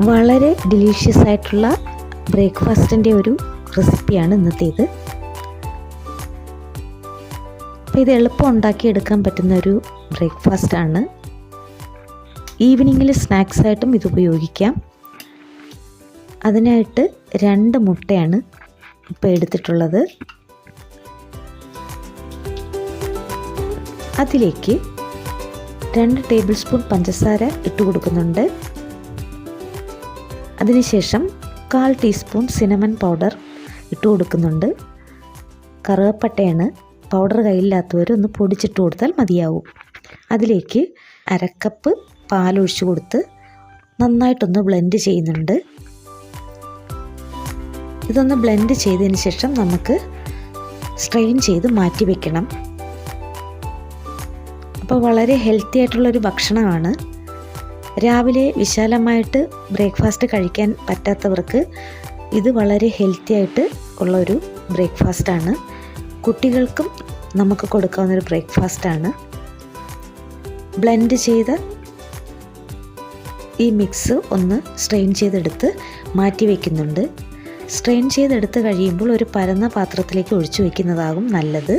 വളരെ ഡിലീഷ്യസ് ആയിട്ടുള്ള ബ്രേക്ക്ഫാസ്റ്റിൻ്റെ ഒരു റെസിപ്പിയാണ് ഇന്നത്തേത്. അപ്പോൾ ഇത് എളുപ്പം ഉണ്ടാക്കിയെടുക്കാൻ പറ്റുന്ന ഒരു ബ്രേക്ക്ഫാസ്റ്റാണ്. ഈവനിങ്ങിൽ സ്നാക്സായിട്ടും ഇത് ഉപയോഗിക്കാം. അതിനായിട്ട് 2 മുട്ടയാണ് ഇപ്പോൾ എടുത്തിട്ടുള്ളത്. അതിലേക്ക് 2 ടേബിൾ സ്പൂൺ പഞ്ചസാര ഇട്ട് കൊടുക്കുന്നുണ്ട്. അതിനുശേഷം 1/4 ടീസ്പൂൺ സിനമൺ പൗഡർ ഇട്ട് കൊടുക്കുന്നുണ്ട്. കറുവപ്പട്ടയാണ്. പൗഡർ കയ്യിലില്ലാത്തവർ ഒന്ന് പൊടിച്ചിട്ട് കൊടുത്താൽ മതിയാവും. അതിലേക്ക് 1/2 കപ്പ് പാലൊഴിച്ച് കൊടുത്ത് നന്നായിട്ടൊന്ന് ബ്ലെൻഡ് ചെയ്യുന്നുണ്ട്. ഇതൊന്ന് ബ്ലെൻഡ് ചെയ്തതിന് ശേഷം നമുക്ക് സ്ട്രെയിൻ ചെയ്ത് മാറ്റി വയ്ക്കണം. അപ്പോൾ വളരെ ഹെൽത്തി ആയിട്ടുള്ളൊരു ഭക്ഷണമാണ്. രാവിലെ വിശാലമായിട്ട് ബ്രേക്ക്ഫാസ്റ്റ് കഴിക്കാൻ പറ്റാത്തവർക്ക് ഇത് വളരെ ഹെൽത്തി ആയിട്ട് ഉള്ളൊരു ബ്രേക്ക്ഫാസ്റ്റാണ്. കുട്ടികൾക്കും നമുക്ക് കൊടുക്കാവുന്നൊരു ബ്രേക്ക്ഫാസ്റ്റാണ്. ബ്ലെൻഡ് ചെയ്ത ഈ മിക്സ് ഒന്ന് സ്ട്രെയിൻ ചെയ്തെടുത്ത് മാറ്റി വയ്ക്കുന്നുണ്ട്. സ്ട്രെയിൻ ചെയ്തെടുത്ത് കഴിയുമ്പോൾ ഒരു പരന്ന പാത്രത്തിലേക്ക് ഒഴിച്ചു വയ്ക്കുന്നതാകും നല്ലത്.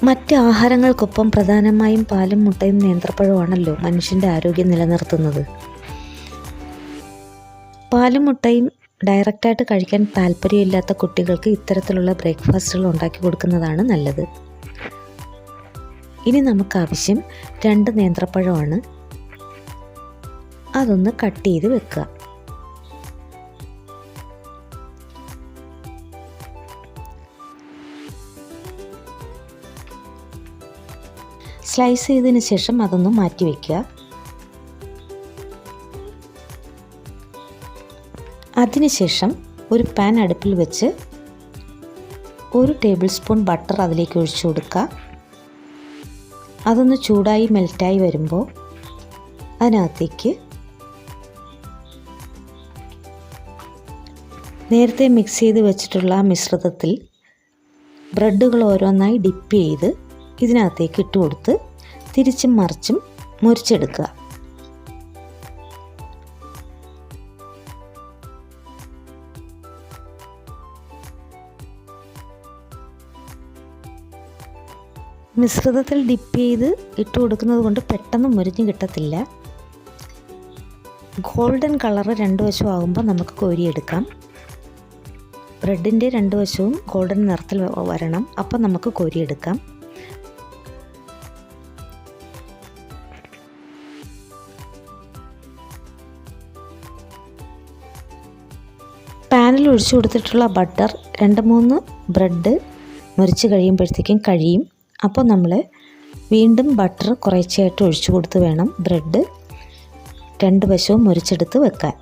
മറ്റ് ആഹാരങ്ങൾക്കൊപ്പം പ്രധാനമായും പാലും മുട്ടയും നേന്ത്രപ്പഴവുമാണല്ലോ മനുഷ്യൻ്റെ ആരോഗ്യം നിലനിർത്തുന്നത്. പാലും മുട്ടയും ഡയറക്റ്റായിട്ട് കഴിക്കാൻ താല്പര്യമില്ലാത്ത കുട്ടികൾക്ക് ഇത്തരത്തിലുള്ള ബ്രേക്ക്ഫാസ്റ്റുകൾ ഉണ്ടാക്കി കൊടുക്കുന്നതാണ് നല്ലത്. ഇനി നമുക്ക് ആവശ്യം 2 നേന്ത്രപ്പഴമാണ്. അതൊന്ന് കട്ട് ചെയ്ത് വെക്കുക. സ്ലൈസ് ചെയ്തതിന് ശേഷം അതൊന്ന് മാറ്റി വയ്ക്കുക. അതിനുശേഷം ഒരു പാൻ അടുപ്പിൽ വെച്ച് 1 ടേബിൾ സ്പൂൺ ബട്ടർ അതിലേക്ക് ഒഴിച്ചു കൊടുക്കുക. അതൊന്ന് ചൂടായി മെൽറ്റായി വരുമ്പോൾ അതിനകത്തേക്ക് നേരത്തെ മിക്സ് ചെയ്ത് വെച്ചിട്ടുള്ള ആ മിശ്രിതത്തിൽ ബ്രെഡുകൾ ഓരോന്നായി ഡിപ്പ് ചെയ്ത് ഇതിനകത്തേക്ക് ഇട്ട് കൊടുത്ത് തിരിച്ചും മറിച്ചും മുറിച്ചെടുക്കുക. മിശ്രിതത്തിൽ ഡിപ്പ് ചെയ്ത് ഇട്ട് കൊടുക്കുന്നത് കൊണ്ട് പെട്ടെന്ന് മുരിഞ്ഞ് കിട്ടത്തില്ല. ഗോൾഡൻ കളറ് 2 വശവും ആകുമ്പോൾ നമുക്ക് കോരിയെടുക്കാം. ബ്രെഡിൻ്റെ 2 വശവും ഗോൾഡൻ നിറത്തിൽ വരണം. അപ്പം നമുക്ക് കോരിയെടുക്കാം. പാനിൽ ഒഴിച്ചു കൊടുത്തിട്ടുള്ള ബട്ടർ 2-3 ബ്രെഡ് മുറിച്ച് കഴിയുമ്പോഴത്തേക്കും കഴിയും. അപ്പോൾ നമ്മൾ വീണ്ടും ബട്ടർ കുറേശ്ശെയായിട്ട് ഒഴിച്ചു കൊടുത്ത് വേണം ബ്രെഡ് 2 വശവും മുറിച്ചെടുത്ത് വെക്കാൻ.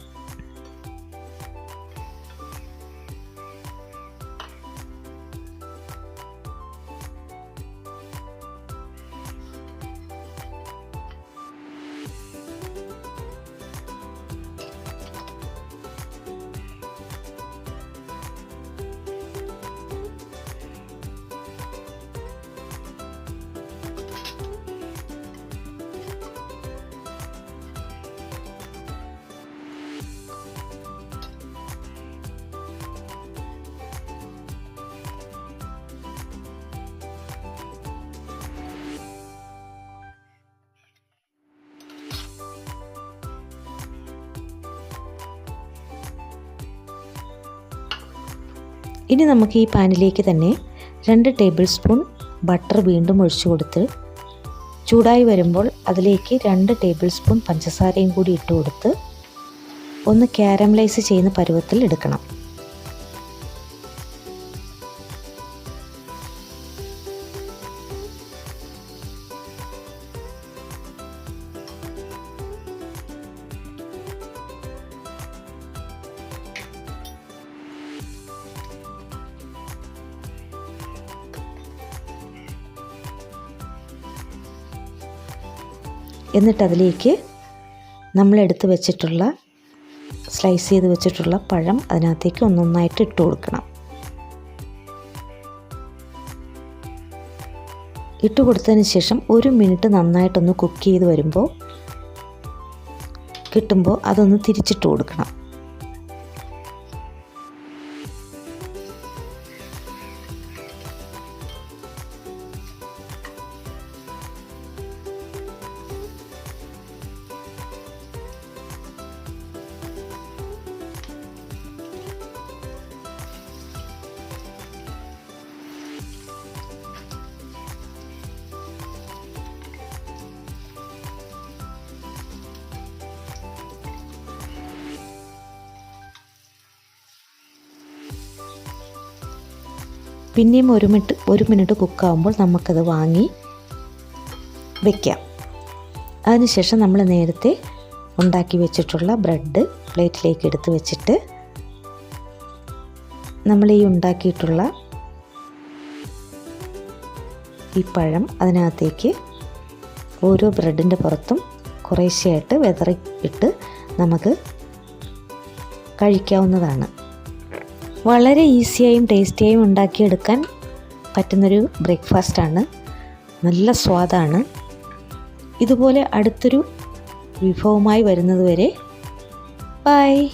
ഇനി നമുക്ക് ഈ പാനിലേക്ക് തന്നെ 2 ടേബിൾ സ്പൂൺ ബട്ടർ വീണ്ടും ഒഴിച്ചു കൊടുത്ത് ചൂടായി വരുമ്പോൾ അതിലേക്ക് 2 ടേബിൾ സ്പൂൺ പഞ്ചസാരയും കൂടി ഇട്ട് കൊടുത്ത് ഒന്ന് കാരമലൈസ് ചെയ്യുന്ന പരുവത്തിൽ എടുക്കണം. എന്നിട്ട് അതിലേക്ക് നമ്മൾ എടുത്ത് വെച്ചിട്ടുള്ള സ്ലൈസ് ചെയ്ത് വെച്ചിട്ടുള്ള പഴം അതിനകത്തേക്ക് ഒന്നൊന്നായിട്ട് ഇട്ട് കൊടുക്കണം. ഇട്ട് കൊടുത്തതിന് ശേഷം 1 മിനിറ്റ് നന്നായിട്ടൊന്ന് കുക്ക് ചെയ്ത് വരുമ്പോൾ കിട്ടുമ്പോൾ അതൊന്ന് തിരിച്ചിട്ട് കൊടുക്കണം. പിന്നെയും ഒരു മിനിറ്റ് കുക്കാവുമ്പോൾ നമുക്കത് വാങ്ങി വയ്ക്കാം. അതിനുശേഷം നമ്മൾ നേരത്തെ ഉണ്ടാക്കി വെച്ചിട്ടുള്ള ബ്രെഡ് പ്ലേറ്റിലേക്ക് എടുത്ത് വെച്ചിട്ട് നമ്മൾ ഈ ഉണ്ടാക്കിയിട്ടുള്ള ഈ പഴം അതിനകത്തേക്ക് ഓരോ ബ്രെഡിൻ്റെ പുറത്തും കുറേശ്ശെയായിട്ട് വിതറി ഇട്ട് നമുക്ക് കഴിക്കാവുന്നതാണ്. വളരെ ഈസിയായും ടേസ്റ്റിയായും ഉണ്ടാക്കിയെടുക്കാൻ പറ്റുന്നൊരു ബ്രേക്ക്ഫാസ്റ്റാണ്. നല്ല സ്വാദാണ്. ഇതുപോലെ അടുത്തൊരു വിഭവമായി വരുന്നതുവരെ ബൈ.